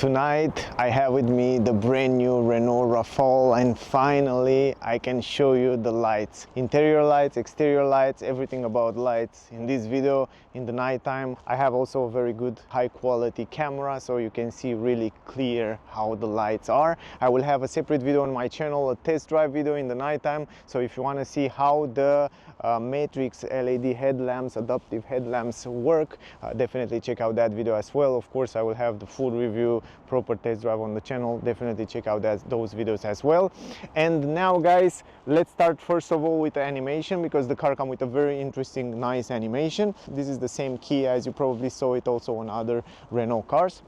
Tonight I have with me the brand new Renault Rafale, and finally I can show you the lights, interior lights, exterior lights, everything about lights in this video. In the nighttime I have also a very good high quality camera, so you can see really clear how the lights are. I will have a separate video on my channel, a test drive video in the nighttime, so if you want to see how the matrix LED headlamps, adaptive headlamps work, definitely check out that video as well. Of course I will have the full review, proper test drive on the channel. Definitely check out those videos as well. And now guys, let's start first of all with the animation, because the car comes with a very interesting, nice animation. This is the same key as you probably saw it also on other Renault cars.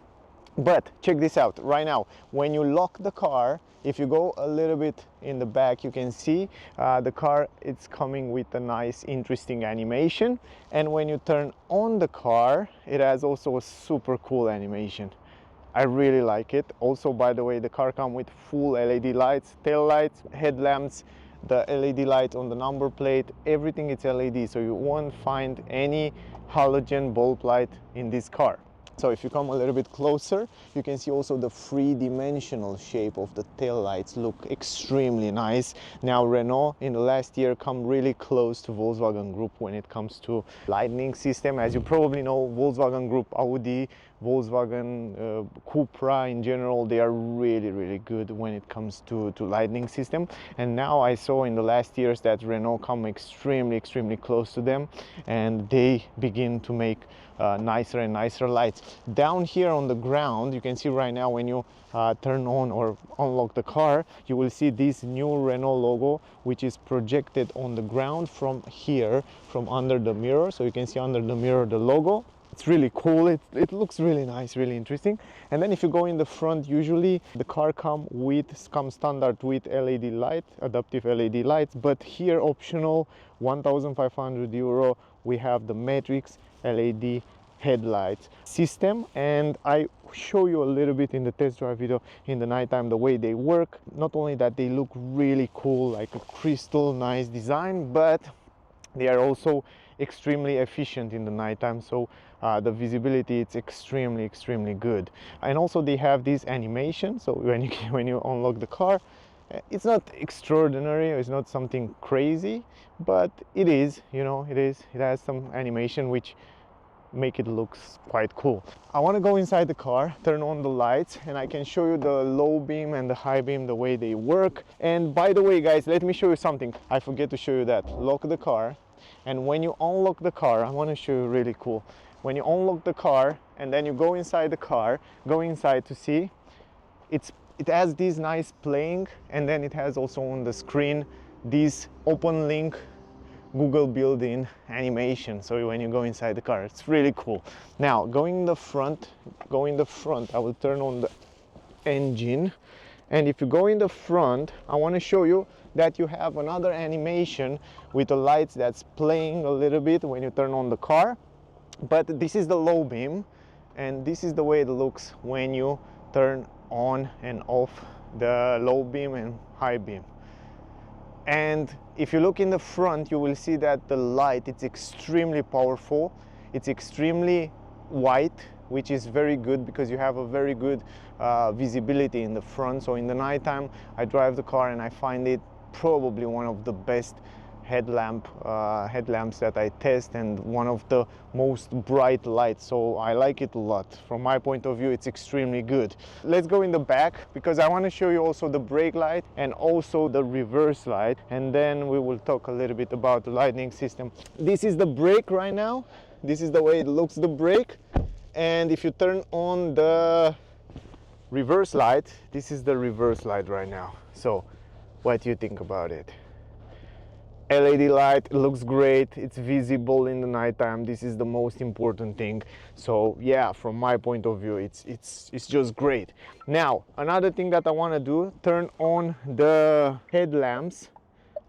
But check this out. Right now when you lock the car, if you go a little bit in the back, you can see the car, it's coming with a nice interesting animation. And when you turn on the car, it has also a super cool animation. I really like it. Also, by the way, the car comes with full LED lights, tail lights, headlamps, the LED light on the number plate, everything is LED, so you won't find any halogen bulb light in this car. So if you come a little bit closer, you can see also the three-dimensional shape of the tail lights look extremely nice. Now Renault in the last year come really close to Volkswagen Group when it comes to lighting system. As you probably know, Volkswagen Group, Audi, Volkswagen, Cupra in general, they are really good when it comes to lighting system. And now I saw in the last years that Renault come extremely close to them, and they begin to make nicer and nicer lights. Down here on the ground, you can see right now when you turn on or unlock the car, you will see this new Renault logo, which is projected on the ground from here, from under the mirror. So you can see under the mirror the logo. It's really cool. It looks really nice, really interesting. And then if you go in the front, usually the car comes standard with LED light, adaptive LED lights, but here optional, 1,500 euro, we have the matrix LED headlights system. And I show you a little bit in the test drive video in the nighttime the way they work. Not only that they look really cool, like a crystal nice design, but they are also extremely efficient in the nighttime, so the visibility it's extremely good. And also they have this animation, so when you unlock the car, it's not extraordinary, it's not something crazy, but it is, it has some animation which make it looks quite cool. I want to go inside the car, turn on the lights, and I can show you the low beam and the high beam, the way they work. And by the way guys, let me show you something. I forget to show you that. Lock the car, and when you unlock the car, I want to show you really cool. When you unlock the car and then you go inside the car, go inside to see, it has this nice playing, and then it has also on the screen this open link Google built-in animation. So when you go inside the car, it's really cool. Now going in the front, I will turn on the engine, and if you go in the front, I want to show you that you have another animation with the lights that's playing a little bit when you turn on the car. But this is the low beam, and this is the way it looks when you turn on and off the low beam and high beam. And if you look in the front, you will see that the light, it's extremely powerful, it's extremely white, which is very good because you have a very good visibility in the front. So in the nighttime I drive the car and I find it probably one of the best headlamps that I test, and one of the most bright lights, so I like it a lot. From my point of view, it's extremely good. Let's go in the back, because I want to show you also the brake light and also the reverse light, and then we will talk a little bit about the lighting system. This is the brake right now. This is the way it looks, the brake. And if you turn on the reverse light, this is the reverse light right now. So what do you think about it? LED light, it looks great, it's visible in the nighttime. This is the most important thing. So yeah, from my point of view, it's just great. Now another thing that I want to do, turn on the headlamps.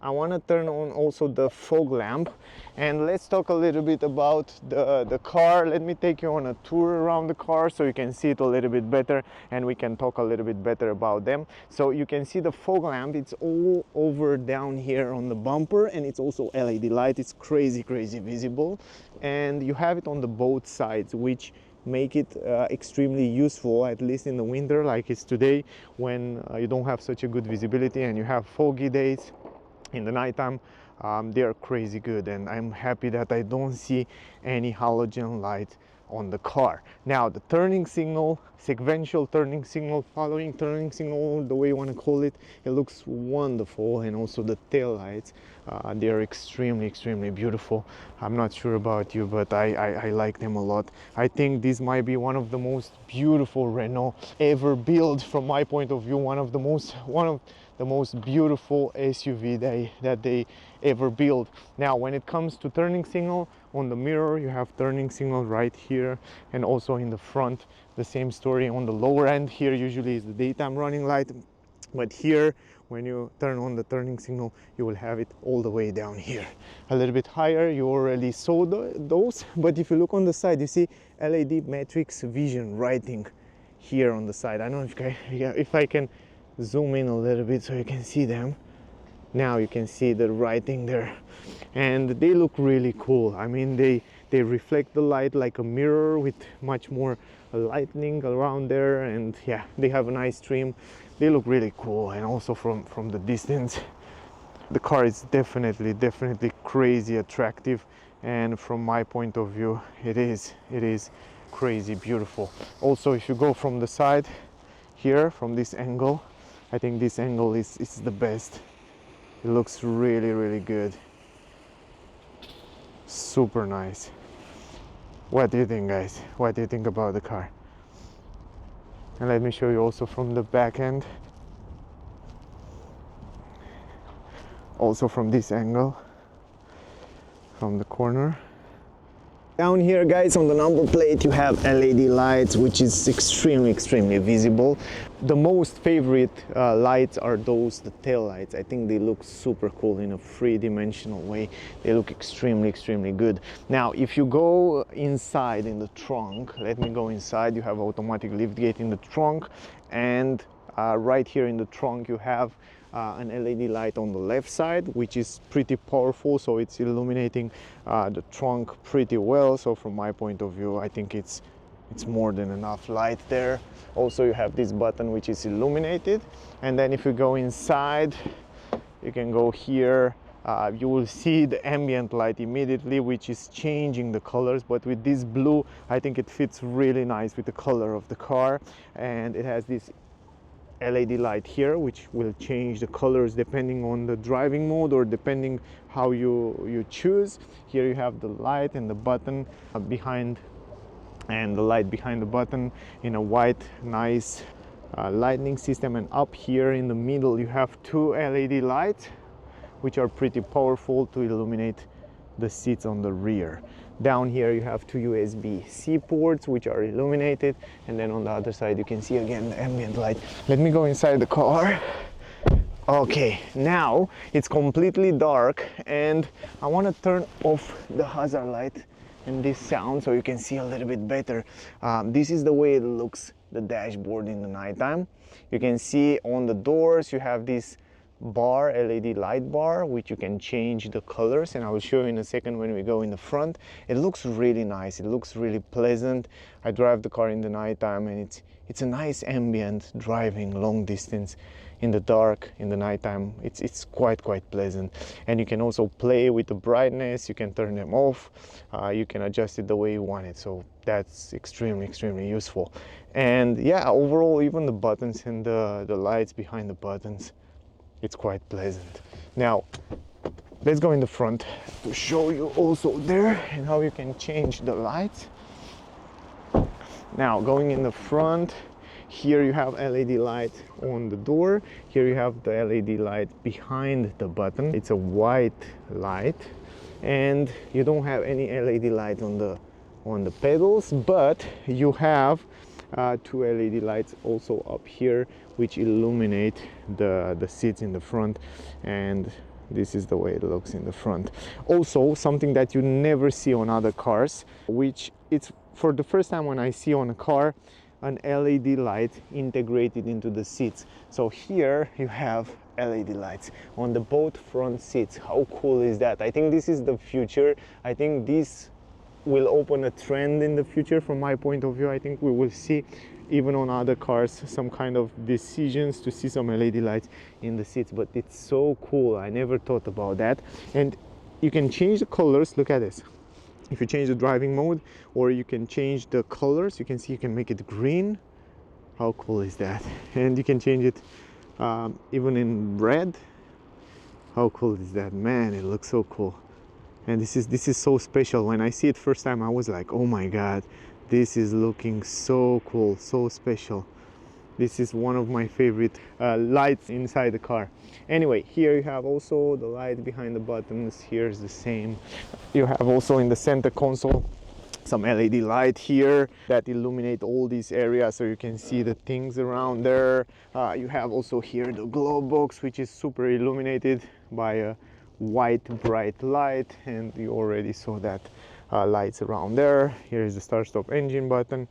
I want to turn on also the fog lamp, and let's talk a little bit about the car. Let me take you on a tour around the car so you can see it a little bit better, and we can talk a little bit better about them. So you can see the fog lamp, it's all over down here on the bumper, and it's also LED light. It's crazy visible, and you have it on the both sides, which make it extremely useful, at least in the winter like it's today, when you don't have such a good visibility and you have foggy days in the nighttime. They are crazy good, and I'm happy that I don't see any halogen light on the car. Now the turning signal, sequential turning signal, following turning signal, the way you want to call it, it looks wonderful. And also the tail lights, they are extremely beautiful. I'm not sure about you, but I like them a lot. I think this might be one of the most beautiful Renault ever built from my point of view, one of the most beautiful SUV that they ever built. Now when it comes to turning signal, on the mirror you have turning signal right here, and also in the front the same story. On the lower end here usually is the daytime running light, but here when you turn on the turning signal you will have it all the way down here. A little bit higher, you already saw those, but if you look on the side you see LED matrix vision writing here on the side. I don't know if I can zoom in a little bit so you can see them. Now you can see the writing there, and they look really cool. I mean, they reflect the light like a mirror with much more lightning around there, and yeah, they have a nice trim. They look really cool. And also from the distance, the car is definitely crazy attractive, and from my point of view it is crazy beautiful. Also, if you go from the side here, from this angle, I think this angle is the best. It looks really good. Super nice. What do you think, guys? What do you think about the car? And let me show you also from the back end, also from this angle, from the corner. Down here, guys, on the number plate you have LED lights, which is extremely visible. The most favorite lights are those, the tail lights. I think they look super cool in a three-dimensional way. They look extremely good. Now if you go inside in the trunk, let me go inside, you have automatic lift gate in the trunk, and right here in the trunk you have an LED light on the left side, which is pretty powerful, so it's illuminating the trunk pretty well. So from my point of view, I think it's more than enough light there. Also you have this button which is illuminated, and then if you go inside you can go here. You will see the ambient light immediately, which is changing the colors, but with this blue I think it fits really nice with the color of the car. And it has this LED light here which will change the colors depending on the driving mode, or depending how you choose. Here you have the light and the button behind, and the light behind the button in a white nice lighting system. And up here in the middle you have two LED lights which are pretty powerful to illuminate the seats on the rear. Down here you have two USB-C ports which are illuminated, and then on the other side you can see again the ambient light. Let me go inside the car. Okay, now it's completely dark, and I want to turn off the hazard light and this sound so you can see a little bit better. This is the way it looks, the dashboard in the nighttime. You can see on the doors you have this bar, LED light bar, which you can change the colors, and I will show you in a second when we go in the front. It looks really nice, it looks really pleasant. I drive the car in the nighttime, and it's a nice ambient driving long distance in the dark, in the nighttime. It's quite pleasant. And you can also play with the brightness, you can turn them off, you can adjust it the way you want it, so that's extremely useful. And yeah, overall, even the buttons and the lights behind the buttons, it's quite pleasant. Now let's go in the front to show you also there and how you can change the lights. Now going in the front, here you have LED light on the door. Here you have the LED light behind the button. It's a white light, and you don't have any LED light on the pedals, but you have two LED lights also up here which illuminate the seats in the front, and this is the way it looks in the front. Also, something that you never see on other cars, which it's for the first time when I see on a car, an LED light integrated into the seats. So here you have LED lights on both front seats. How cool is that? I think this is the future. I think this will open a trend in the future. From my point of view, I think we will see even on other cars some kind of decisions to see some LED lights in the seats. But it's so cool, I never thought about that. And you can change the colors. Look at this. If you change the driving mode, or you can change the colors, you can see you can make it green. How cool is that? And you can change it even in red. How cool is that? Man, it looks so cool. And this is so special. When I see it first time, I was like, oh my god, this is looking so cool, so special. This is one of my favorite lights inside the car. Anyway, here you have also the light behind the buttons. Here's the same. You have also in the center console some LED light here that illuminate all these areas, so you can see the things around there. You have also here the glove box, which is super illuminated by a white bright light, and you already saw that lights around there. Here is the start stop engine button,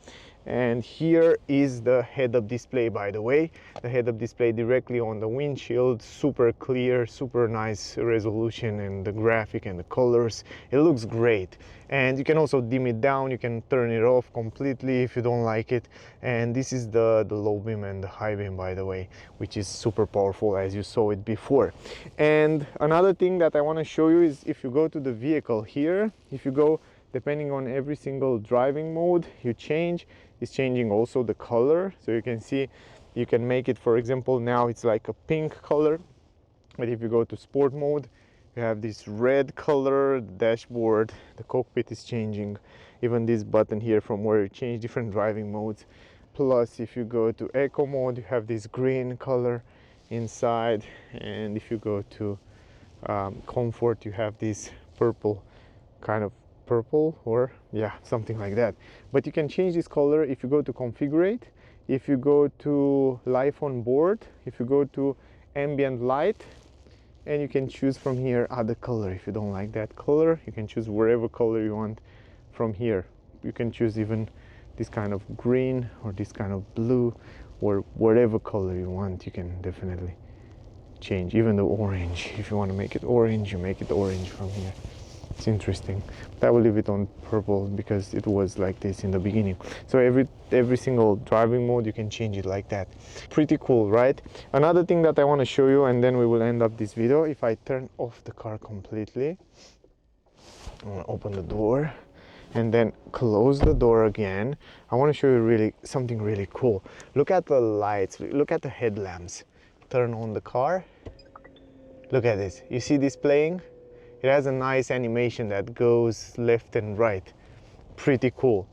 and here is the head-up display. By the way, the head-up display directly on the windshield, super clear, super nice resolution, and the graphic and the colors, it looks great. And you can also dim it down, you can turn it off completely if you don't like it. And this is the low beam and the high beam, by the way, which is super powerful, as you saw it before. And another thing that I want to show you is, if you go to the vehicle here, if you go depending on every single driving mode you change, is changing also the color. So you can see, you can make it, for example, now it's like a pink color, but if you go to sport mode, you have this red color. The dashboard, the cockpit is changing, even this button here from where you change different driving modes. Plus, if you go to eco mode, you have this green color inside, and if you go to comfort, you have this purple, kind of purple, or yeah, something like that. But you can change this color if you go to configure, if you go to life on board, if you go to ambient light, and you can choose from here other color. If you don't like that color, you can choose wherever color you want from here. You can choose even this kind of green or this kind of blue, or whatever color you want. You can definitely change, even the orange. If you want to make it orange, you make it orange from here. It's interesting, but I will leave it on purple because it was like this in the beginning. So every single driving mode you can change it like that. Pretty cool, right? Another thing that I want to show you, and then we will end up this video, if I turn off the car completely, I'm gonna open the door and then close the door again. I want to show you something really cool. Look at the lights, look at the headlamps. Turn on the car, look at this. You see this playing? It has a nice animation that goes left and right. Pretty cool.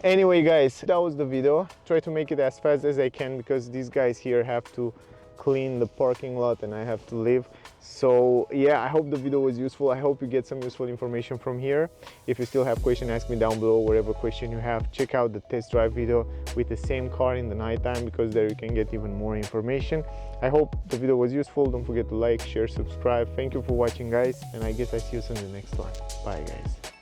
Anyway guys, that was the video. Try to make it as fast as I can because these guys here have to clean the parking lot and I have to leave. So yeah, I hope the video was useful. I hope you get some useful information from here. If you still have questions, ask me down below. Whatever question you have, check out the test drive video with the same car in the nighttime, because there you can get even more information. I hope the video was useful. Don't forget to like, share, subscribe. Thank you for watching guys, and I guess I see you soon in the next one. Bye guys.